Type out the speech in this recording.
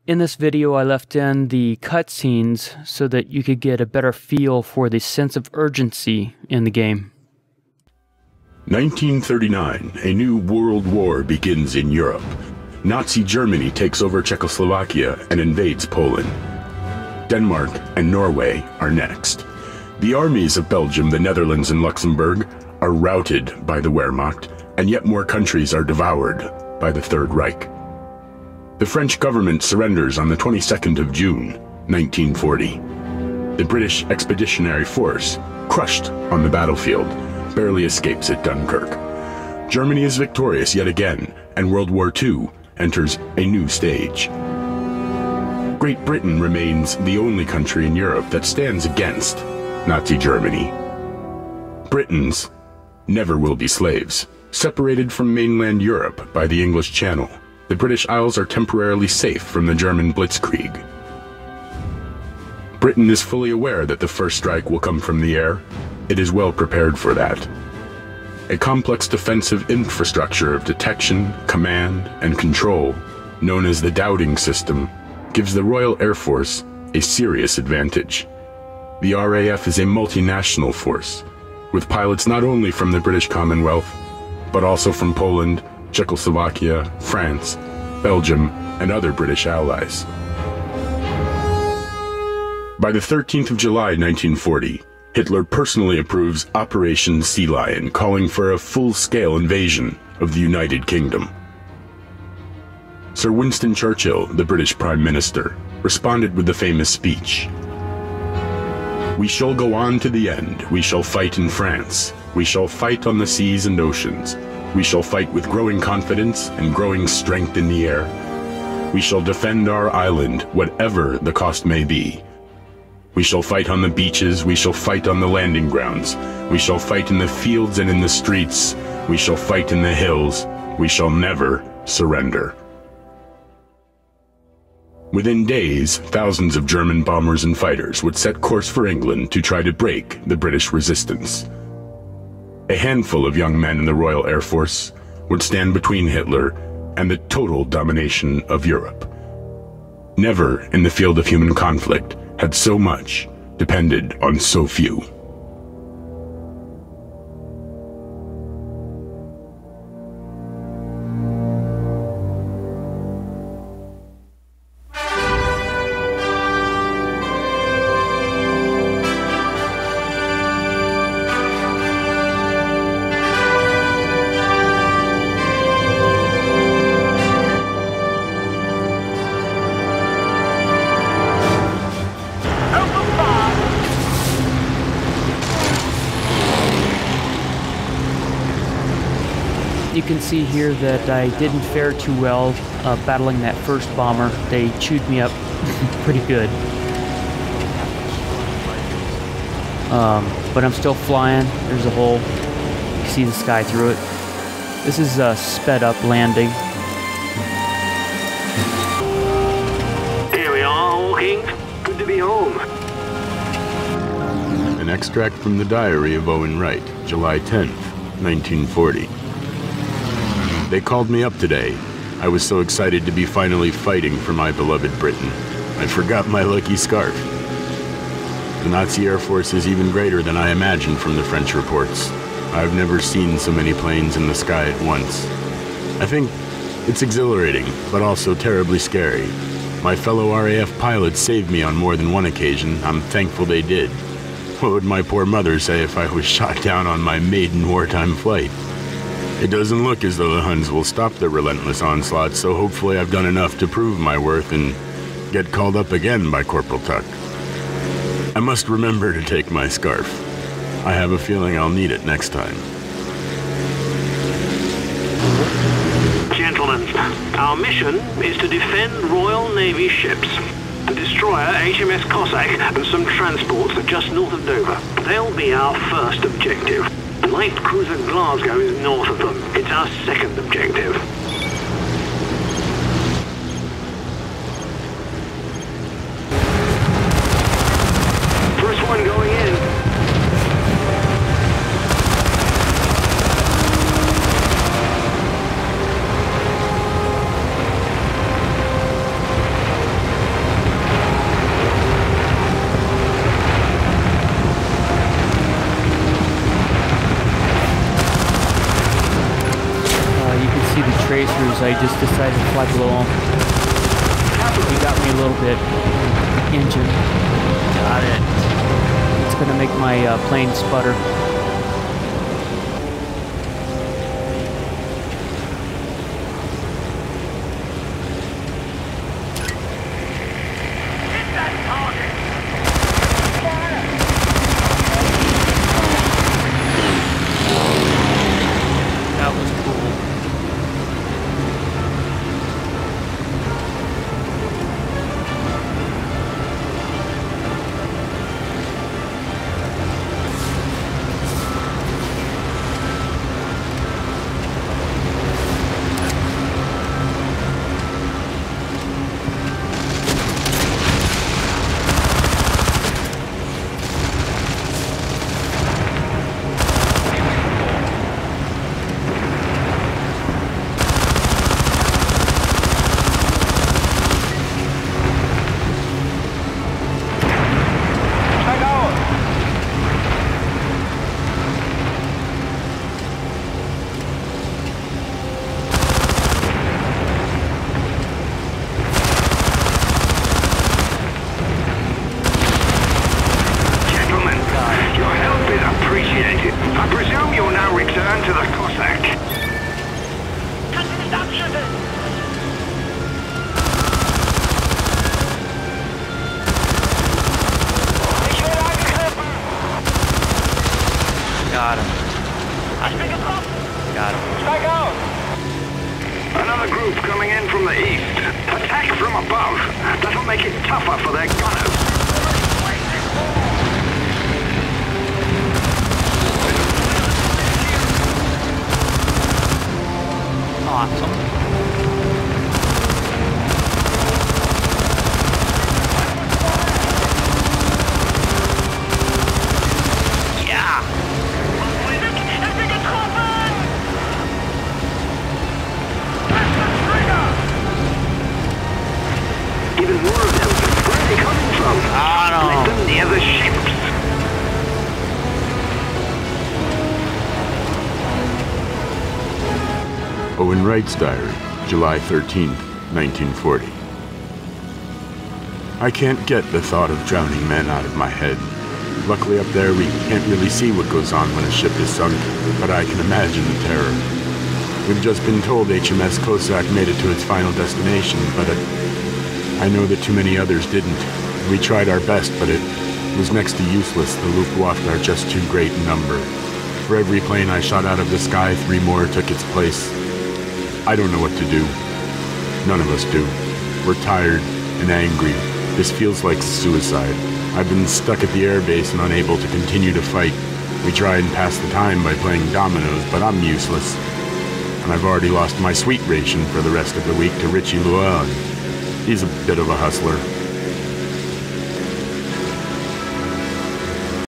In this video, I left in the cutscenes so that you could get a better feel for the sense of urgency in the game. 1939, a new world war begins in Europe. Nazi Germany takes over Czechoslovakia and invades Poland. Denmark and Norway are next. The armies of Belgium, the Netherlands, and Luxembourg are routed by the Wehrmacht, and yet more countries are devoured by the Third Reich. The French government surrenders on the 22nd of June, 1940. The British Expeditionary Force, crushed on the battlefield, barely escapes at Dunkirk. Germany is victorious yet again, and World War II enters a new stage. Great Britain remains the only country in Europe that stands against Nazi Germany. Britons never will be slaves. Separated from mainland Europe by the English Channel, the British Isles are temporarily safe from the German blitzkrieg. Britain is fully aware that the first strike will come from the air. It is well prepared for that. A complex defensive infrastructure of detection, command, and control, known as the Dowding system, gives the Royal Air Force a serious advantage. The RAF is a multinational force, with pilots not only from the British Commonwealth, but also from Poland, Czechoslovakia, France, Belgium, and other British allies. By the 13th of July 1940, Hitler personally approves Operation Sea Lion, calling for a full-scale invasion of the United Kingdom. Sir Winston Churchill, the British Prime Minister, responded with the famous speech. "We shall go on to the end. We shall fight in France. We shall fight on the seas and oceans. We shall fight with growing confidence and growing strength in the air. We shall defend our island, whatever the cost may be. We shall fight on the beaches, we shall fight on the landing grounds. We shall fight in the fields and in the streets. We shall fight in the hills. We shall never surrender." Within days, thousands of German bombers and fighters would set course for England to try to break the British resistance. A handful of young men in the Royal Air Force would stand between Hitler and the total domination of Europe. Never in the field of human conflict had so much depended on so few. You can see here that I didn't fare too well battling that first bomber. They chewed me up pretty good. But I'm still flying. There's a hole. You can see the sky through it. This is a sped up landing. Here we are, Hawking. Good to be home. An extract from the diary of Owen Wright, July 10th, 1940. "They called me up today. I was so excited to be finally fighting for my beloved Britain. I forgot my lucky scarf." The Nazi Air Force is even greater than I imagined from the French reports. I've never seen so many planes in the sky at once. I think it's exhilarating, but also terribly scary. My fellow RAF pilots saved me on more than one occasion. I'm thankful they did. What would my poor mother say if I was shot down on my maiden wartime flight? It doesn't look as though the Huns will stop their relentless onslaught, so hopefully I've done enough to prove my worth and get called up again by Corporal Tuck. I must remember to take my scarf. I have a feeling I'll need it next time. Gentlemen, our mission is to defend Royal Navy ships. The destroyer HMS Cossack and some transports are just north of Dover. They'll be our first objective. Light cruiser Glasgow is north of them. It's our second objective. First one going in. dominoes, I just decided to fly below them. He got me a little bit. Engine. Got it. It's gonna make my plane sputter. Got him. Got him. Another group coming in from the east. Attack from above. That'll make it tougher for their gunners. Awesome. Even more of them. Where are they coming from? Let them near the ships. Owen Wright's diary, July 13th, 1940. I can't get the thought of drowning men out of my head. Luckily up there we can't really see what goes on when a ship is sunk, but I can imagine the terror. We've just been told HMS Cossack made it to its final destination, but I know that too many others didn't. We tried our best, but it was next to useless. The Luftwaffe are just too great in number. For every plane I shot out of the sky, 3 more took its place. I don't know what to do. None of us do. We're tired and angry. This feels like suicide. I've been stuck at the airbase and unable to continue to fight. We try and pass the time by playing dominoes, but I'm useless. And I've already lost my sweet ration for the rest of the week to Richie Llewellyn. He's a bit of a hustler.